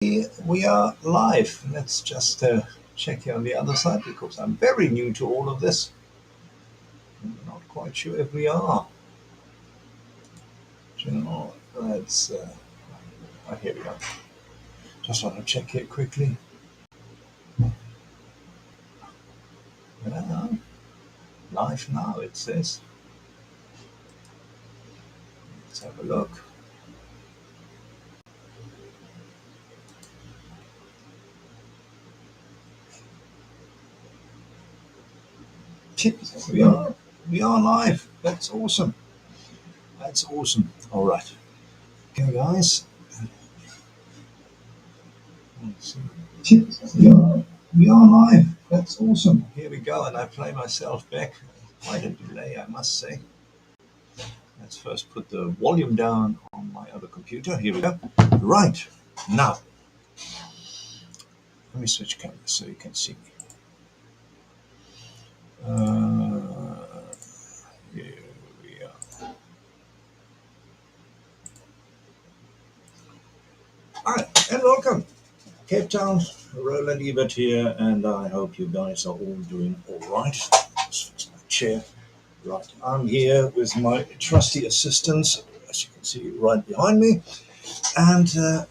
We are live. Let's just check here on the other side because I'm very new to all of this. I'm not quite sure if we are. You know, let's. Here we go. Just want to check here quickly. Yeah, live now. It says. Let's have a look. We are. We are live. That's awesome. That's awesome. All right. Okay, guys. Let's see. We are live. That's awesome. Here we go, and I play myself back. Quite a delay, I must say. Let's first put the volume down on my other computer. Here we go. Right. Now, let me switch cameras so you can see me. Here we are. Hi, and welcome. Cape Town, Roland Ebert here, and I hope you guys are all doing all right. Just fix my chair. Right, I'm here with my trusty assistants, as you can see right behind me, and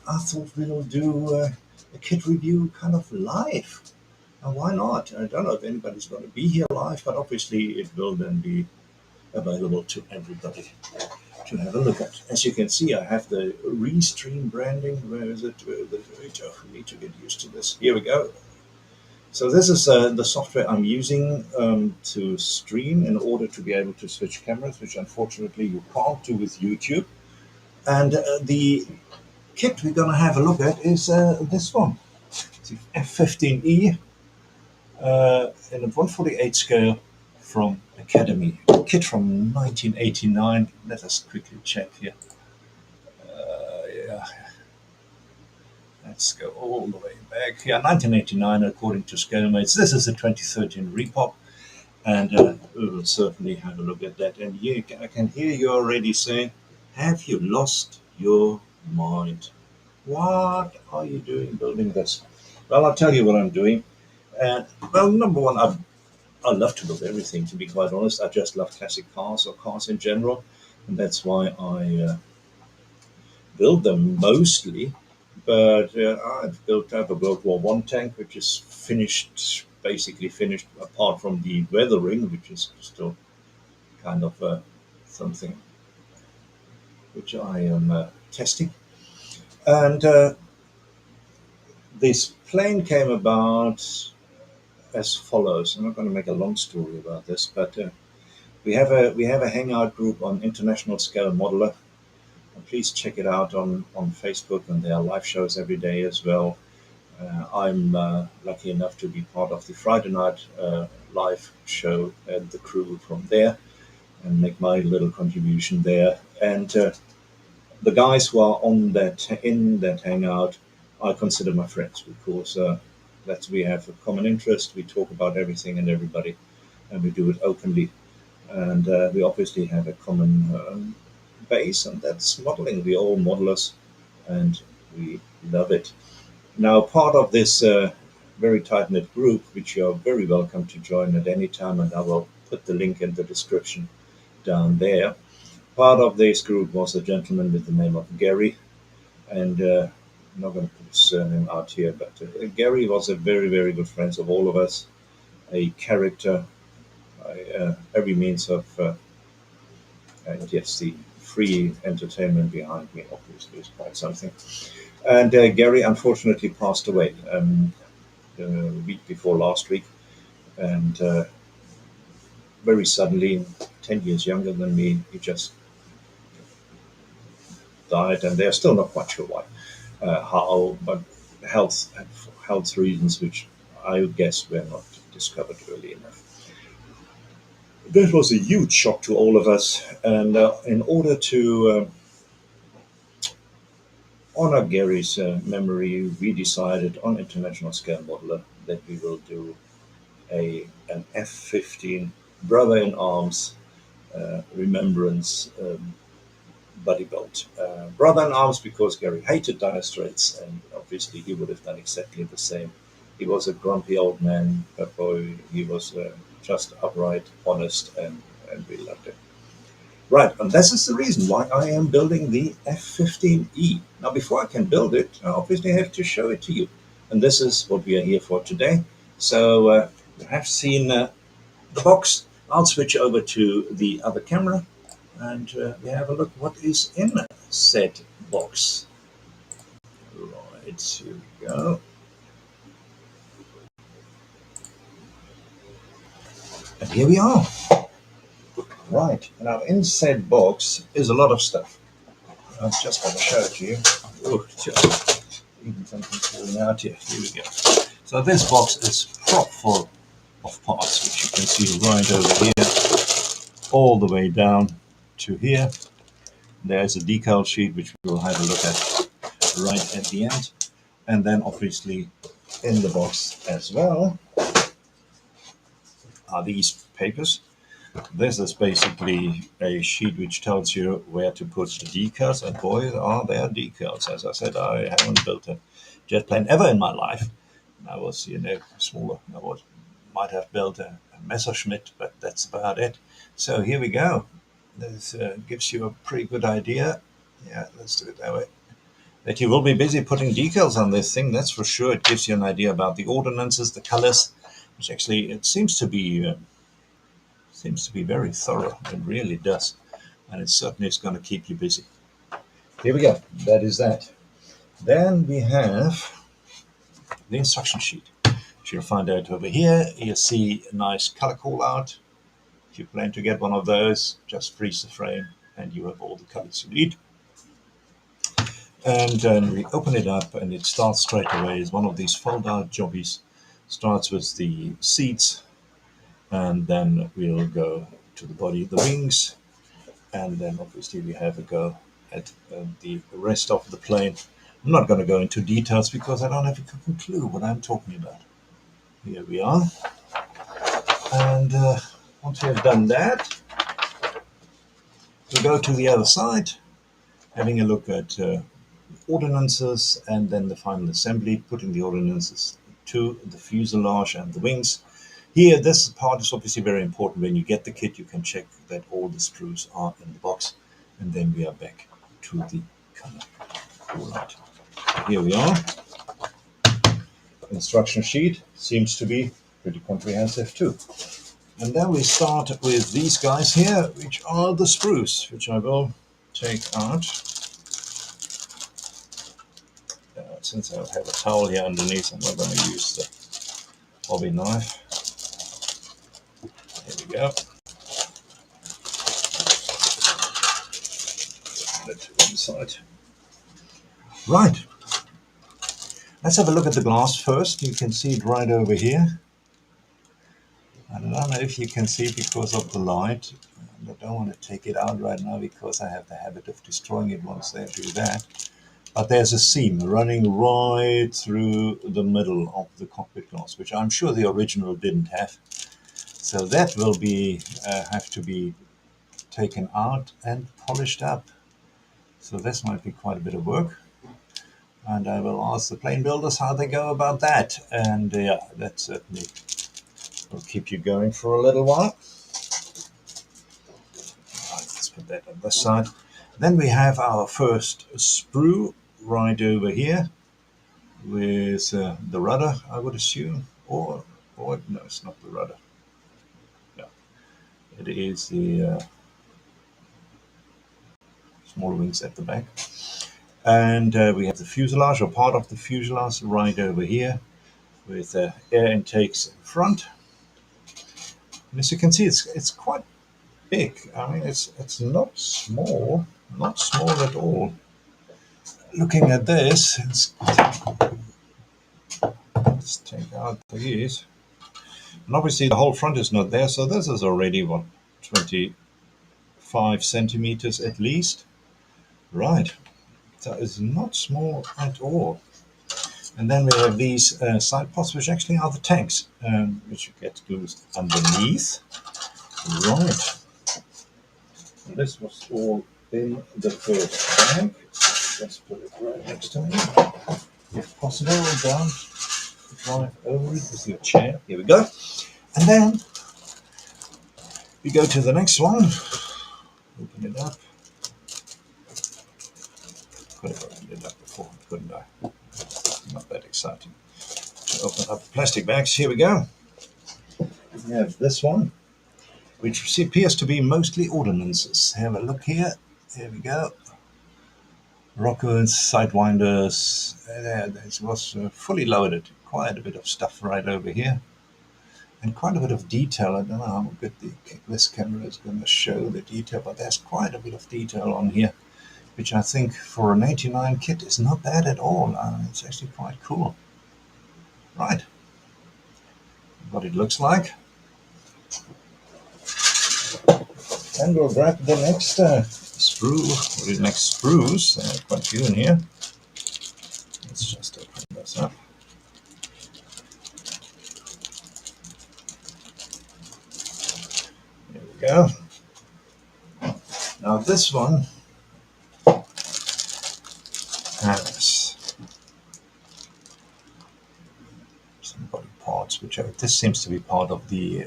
I thought we'll do a kit review kind of live. And why not? I don't know if anybody's going to be here live, but obviously it will then be available to everybody to have a look at. As you can see, I have the Restream branding. Where is it? We need to get used to this. Here we go. So this is the software I'm using to stream in order to be able to switch cameras, which unfortunately you can't do with YouTube. And the kit we're going to have a look at is this one. It's the F-15E in a 148 scale from Academy. A kit from 1989. Let us quickly check here. Yeah. Let's go all the way back. Yeah, 1989 according to ScaleMates. This is a 2013 repop. And we will certainly have a look at that. And I can hear you already saying, have you lost your mind? What are you doing building this? Well, I'll tell you what I'm doing. Well, number one, I love to build everything, to be quite honest. I just love classic cars or cars in general. And that's why I build them mostly. But I've built up a World War One tank, which is finished, basically finished, apart from the weathering, which is still kind of something which I am testing. And this plane came about as follows. I'm not going to make a long story about this, but we have a hangout group on International Scale Modeler. And please check it out on Facebook, and there are live shows every day as well. I'm lucky enough to be part of the Friday night live show and the crew from there, and make my little contribution there. And the guys who are in that hangout, I consider my friends because we have a common interest. We talk about everything and everybody, and we do it openly. And we obviously have a common base, and that's modeling. We're all modelers, and we love it. Now, part of this very tight knit group, which you're very welcome to join at any time, and I will put the link in the description down there. Part of this group was a gentleman with the name of Gary, and I'm not going to put his surname out here, but Gary was a very, very good friend of all of us, a character by every means of, yes, the free entertainment behind me obviously is quite something. And Gary unfortunately passed away the week before last week, and very suddenly, 10 years younger than me, he just died, and they're still not quite sure why, how, but health reasons, which I guess were not discovered early enough. That was a huge shock to all of us, and in order to honor Gary's memory, we decided on International Scale Modeler that we will do an F-15 brother in arms remembrance buddy built. Brother in arms, because Gary hated dire straits, and obviously he would have done exactly the same. He was a grumpy old man, but boy, he was just upright, honest, and we loved him. Right, and this is the reason why I am building the F-15E. Now, before I can build it, I obviously have to show it to you. And this is what we are here for today. So you have seen the box. I'll switch over to the other camera and we have a look what is in said box. Right, here we go. And here we are. Right, now in said box is a lot of stuff. I'm just going to show it to you. Oh, just even something falling out here. Here we go. So this box is prop full of parts, which you can see right over here, all the way down to here. There's a decal sheet, which we'll have a look at right at the end. And then obviously in the box as well are these papers. This is basically a sheet which tells you where to put the decals, and boy, are there decals. As I said, I haven't built a jet plane ever in my life. I was, smaller. Might have built a Messerschmitt, but that's about it. So here we go. This gives you a pretty good idea. Yeah, let's do it that way. That you will be busy putting decals on this thing, that's for sure. It gives you an idea about the ordnances, the colors, which actually it seems to be very thorough. It really does, and it certainly is going to keep you busy. Here we go. That is that. Then we have the instruction sheet, which you'll find out over here. You see a nice color call out. If you plan to get one of those, just freeze the frame, and you have all the colors you need. And then we open it up, and it starts straight away as one of these fold-out jobbies. Starts with the seats, and then we'll go to the body, the wings, and then obviously we have a go at the rest of the plane. I'm not going to go into details because I don't have a clue what I'm talking about. Here we are. And once we have done that, we'll go to the other side, having a look at ordnances and then the final assembly, putting the ordnances to the fuselage and the wings. Here, this part is obviously very important. When you get the kit, you can check that all the screws are in the box. And then we are back to the color. All right. Here we are. Instruction sheet seems to be pretty comprehensive too. And then we start with these guys here, which are the sprues, which I will take out. Since I have a towel here underneath, I'm not going to use the hobby knife. Here we go. Put it to one side. Right. Let's have a look at the glass first. You can see it right over here. I don't know if you can see because of the light. I don't want to take it out right now because I have the habit of destroying it once I do that. But there's a seam running right through the middle of the cockpit glass, which I'm sure the original didn't have. So that will be have to be taken out and polished up. So this might be quite a bit of work. And I will ask the plane builders how they go about that. And yeah, that certainly will keep you going for a little while. Right, let's put that on this side. Then we have our first sprue right over here with the rudder, I would assume, or no, it's not the rudder. No, it is the small wings at the back. And we have the fuselage, or part of the fuselage, right over here with air intakes in front. And as you can see, it's quite big. I mean, it's not small at all. Looking at this, let's take out these. And obviously the whole front is not there, so this is already, what, 25 centimeters at least. Right, that is not small at all. And then we have these side pods, which actually are the tanks, which you get glued underneath. Right. And this was all in the first bag. Let's put it right next to me. If possible, don't drive over it with your chair. Here we go. And then we go to the next one. Open it up. Could have opened it up before, couldn't I? Not that exciting. So open up the plastic bags. Here we go. We have this one, which appears to be mostly ordnances. Have a look here. Here we go. Rockers, sidewinders. It was fully loaded. Quite a bit of stuff right over here. And quite a bit of detail. I don't know how good this camera is going to show the detail, but there's quite a bit of detail on here, which I think for an 89 kit is not bad at all. It's actually quite cool. Right. What it looks like. And we'll grab the next sprue, or the next sprues. There are quite a few in here. Let's just open this up. There we go. Now this one has some body parts, which this seems to be part of the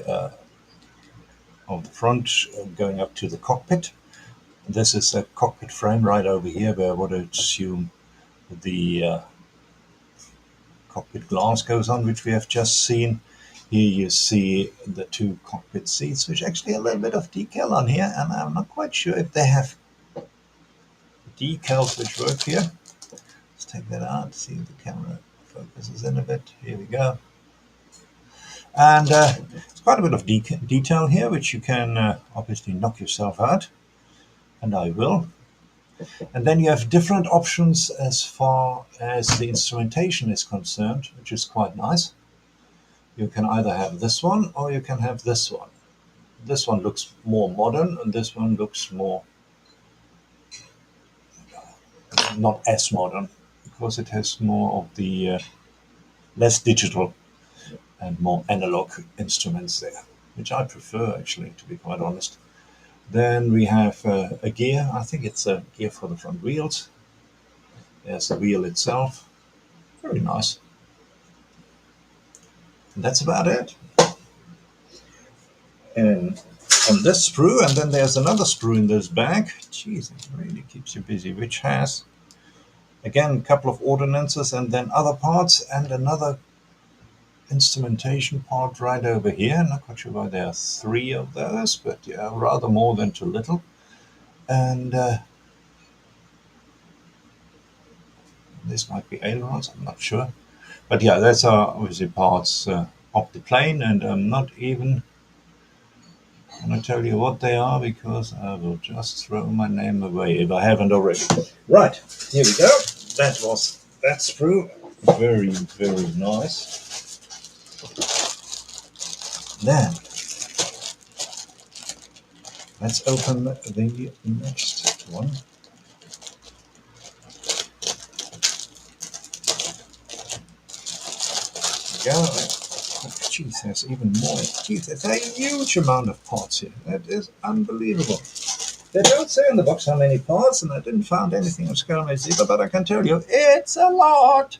front going up to the cockpit. This is a cockpit frame right over here, where I would assume the cockpit glass goes on, which we have just seen. Here you see the two cockpit seats, which actually a little bit of decal on here, and I'm not quite sure if they have decals which work here. Let's take that out, see if the camera focuses in a bit. Here we go. And it's quite a bit of detail here, which you can obviously knock yourself out, and I will. And then you have different options as far as the instrumentation is concerned, which is quite nice. You can either have this one or you can have this one. This one looks more modern, and this one looks more not as modern, because it has more of the less digital and more analog instruments there, which I prefer, actually, to be quite honest. Then we have a gear. I think it's a gear for the front wheels. There's the wheel itself. Very nice. And that's about it. And on this sprue, and then there's another sprue in this bag. Jeez, it really keeps you busy, which has, again, a couple of ordnances and then other parts, and another instrumentation part right over here. Not quite sure why there are three of those, but yeah, rather more than too little. And this might be ailerons, I'm not sure. But yeah, those are obviously parts of the plane, and I'm not even going to tell you what they are, because I will just throw my name away if I haven't already. Right, here we go. That was that sprue. Very, very nice. Then let's open the next one. There we go. Geez, there's even more. Geez, there's a huge amount of parts here. That is unbelievable. They don't say in the box how many parts, and I didn't find anything of scale zebra, but I can tell you, it's a lot.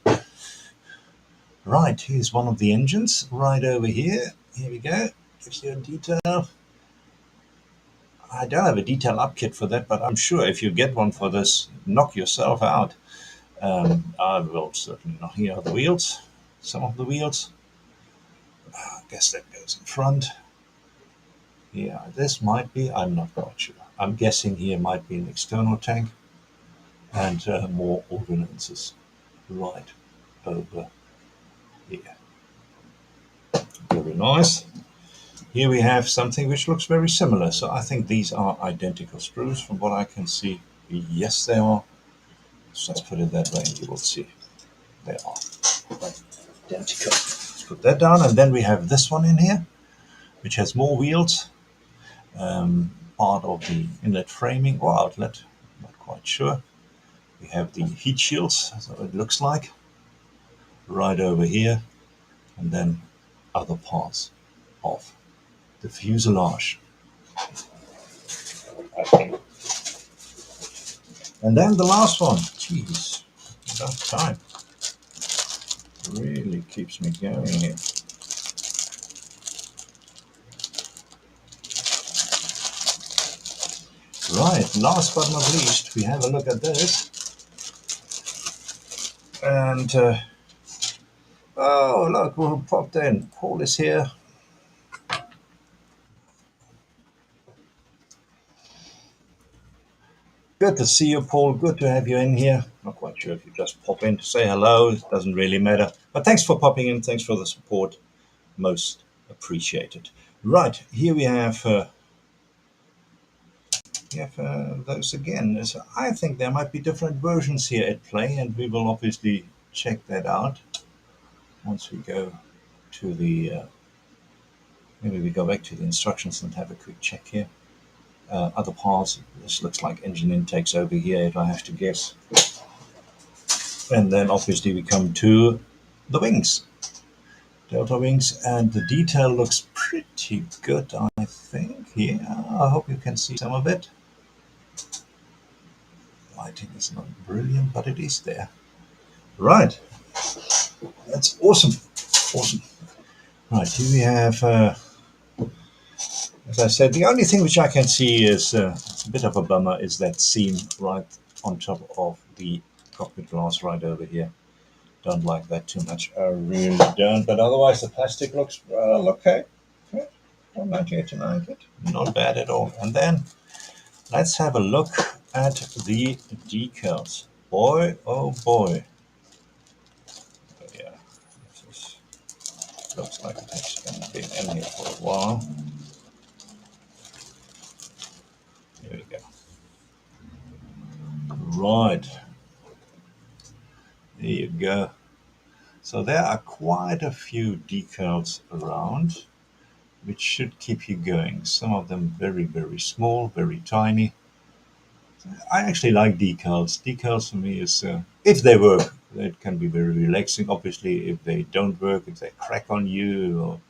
Right, here's one of the engines right over here. Here we go. Gives you a detail. I don't have a detail up kit for that, but I'm sure if you get one for this, knock yourself out. I will certainly knock here the wheels. Some of the wheels. I guess that goes in front. Yeah, this might be, I'm not quite sure. I'm guessing here might be an external tank, and more ordnances right over here. Very nice. Here we have something which looks very similar. So I think these are identical sprues from what I can see. Yes, they are. Let's just put it that way and you will see. They are identical. Let's put that down. And then we have this one in here, which has more wheels. Part of the inlet framing or outlet, not quite sure. We have the heat shields, so it looks like, right over here. And then other parts of the fuselage. I think And then the last one. Jeez, about time. Really keeps me going here. Right, last but not least, we have a look at this. And, oh, look who popped in. Paul is here. Good to see you, Paul. Good to have you in here. Not quite sure if you just pop in to say hello. It doesn't really matter. But thanks for popping in. Thanks for the support. Most appreciated. Right, here we have those again. So I think there might be different versions here at play, and we will obviously check that out once we go to the maybe we go back to the instructions and have a quick check here. Other parts, this looks like engine intakes over here, if I have to guess. And then obviously we come to the wings, Delta wings, and the detail looks pretty good, I think. Yeah, I hope you can see some of it. Lighting is not brilliant, but it is there. Right, that's awesome. Awesome. Right, here we have, as I said, the only thing which I can see is it's a bit of a bummer is that seam right on top of the cockpit glass right over here. Don't like that too much. I really don't. But otherwise, the plastic looks well okay. Don't like it, like it. Not bad at all. And then let's have a look at the decals. Boy, oh boy. Oh, yeah, this looks like it's been in here for a while. Here we go. Right. There you go. So there are quite a few decals around, which should keep you going. Some of them very, very small, very tiny. I actually like decals. Decals for me is, if they work, it can be very relaxing. Obviously, if they don't work, if they crack on you or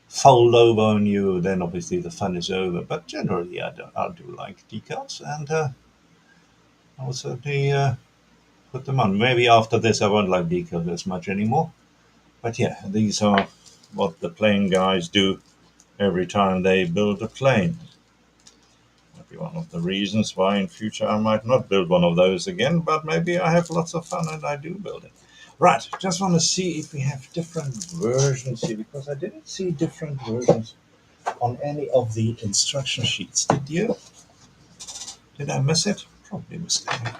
fold over on you, then obviously the fun is over. But generally, I do like decals, and I will certainly put them on. Maybe after this, I won't like decals as much anymore. But yeah, these are what the plane guys do every time they build a plane. Might be one of the reasons why in future I might not build one of those again, but maybe I have lots of fun and I do build it. Right, just want to see if we have different versions here, because I didn't see different versions on any of the instruction sheets. Did you? Did I miss it? Probably missed it.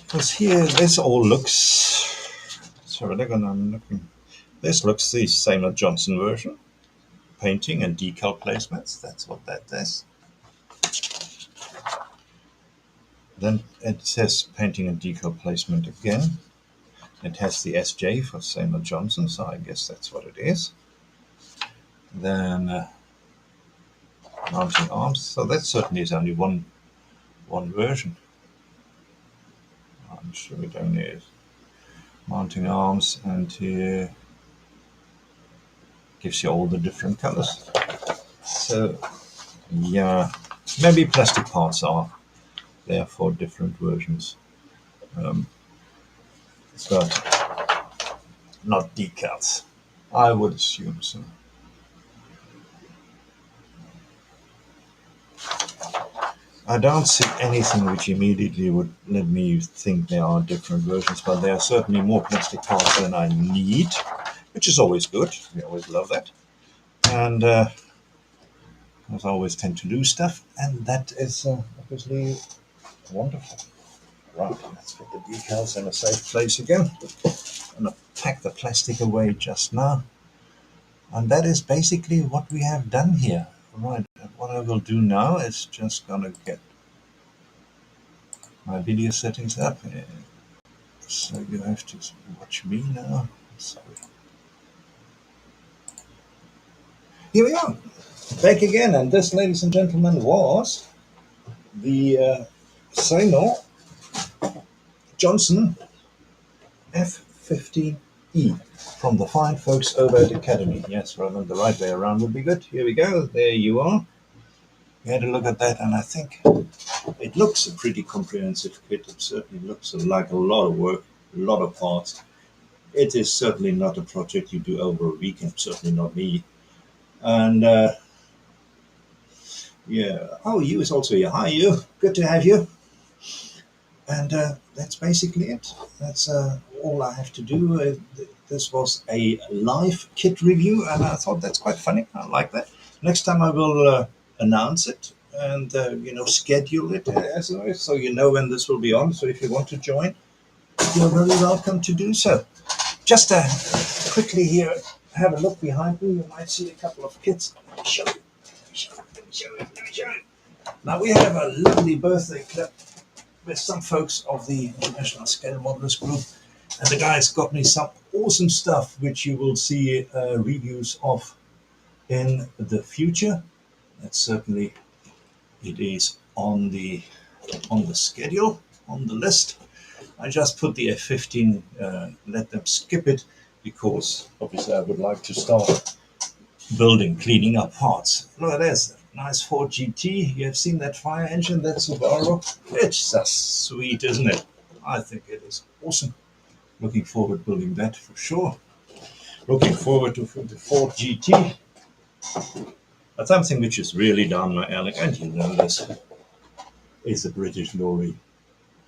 Because here, this all looks... Sorry, I'm looking... This looks the same as Johnson version. Painting and decal placements, that's what that is. Then it says painting and decal placement again. It has the SJ for Samuel Johnson, so I guess that's what it is. Then mounting arms, so that certainly is only one version. I'm sure it only is. Mounting arms, and here gives you all the different colors. So yeah, maybe plastic parts are there for different versions. But not decals. I would assume so. I don't see anything which immediately would let me think there are different versions, but there are certainly more plastic parts than I need, which is always good. We always love that. And I always tend to lose stuff, and that is obviously wonderful. Right, let's get the decals in a safe place again. I'm going to pack the plastic away just now. And that is basically what we have done here. Right, what I will do now is just going to get my video settings up. So you have to watch me now. Sorry. Here we are, back again. And this, ladies and gentlemen, was the Samuel Johnson F-15E from the fine folks over at Academy. Yes, rather the right way around would be good. Here we go. There you are. We had a look at that, and I think It looks a pretty comprehensive kit. It certainly looks like a lot of work, a lot of parts. It is certainly not a project you do over a weekend, certainly not me. And yeah, oh, you is also here. Hi, you. Good to have you. And that's basically it. That's all I have to do. This was a live kit review, and I thought that's quite funny. I like that. Next time I will announce it and schedule it as always, so you know when this will be on. So if you want to join, you're very welcome to do so. Just quickly here, have a look behind me. You might see a couple of kits. Let me show you. Let me show you. Now we have a lovely birthday clip with some folks of the International Scale Modelers Group, and the guys got me some awesome stuff which you will see reviews of in the future. That certainly it is on the schedule, on the list. I just put the F-15, let them skip it, because obviously I would like to start building, cleaning up parts. Look at this. Nice Ford GT. You have seen that fire engine, that Subaru. It's just sweet, isn't it? I think it is awesome. Looking forward to building that for sure. Looking forward to the Ford GT. But something which is really down my alley, and you know this, is the British Lorry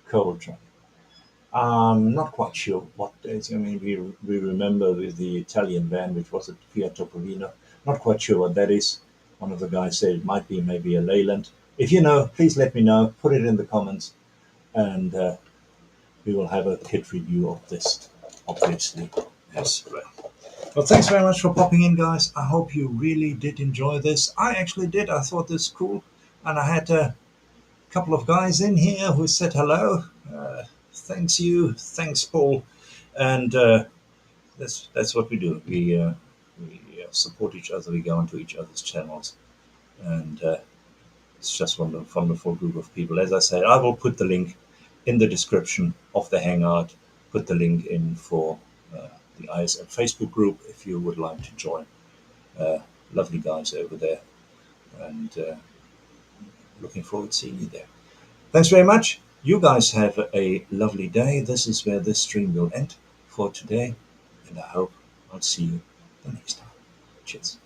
coal truck. I'm not quite sure what days. I mean, we remember with the Italian van, which was a Fiat Topolino. Not quite sure what that is. One of the guys said it might be maybe a Leyland. If you know, please let me know. Put it in the comments, and we will have a kit review of this, obviously, as well. Well, thanks very much for popping in, guys. I hope you really did enjoy this. I actually did. I thought this was cool, and I had a couple of guys in here who said hello. Thanks you, thanks Paul, and that's what we do. We support each other. We go into each other's channels, and it's just one wonderful group of people. As I said, I will put the link in the description of the Hangout. Put the link in for the ISM Facebook group if you would like to join. Lovely guys over there, and looking forward to seeing you there. Thanks very much. You guys have a lovely day. This is where this stream will end for today, and I hope I'll see you the next time. Cheers.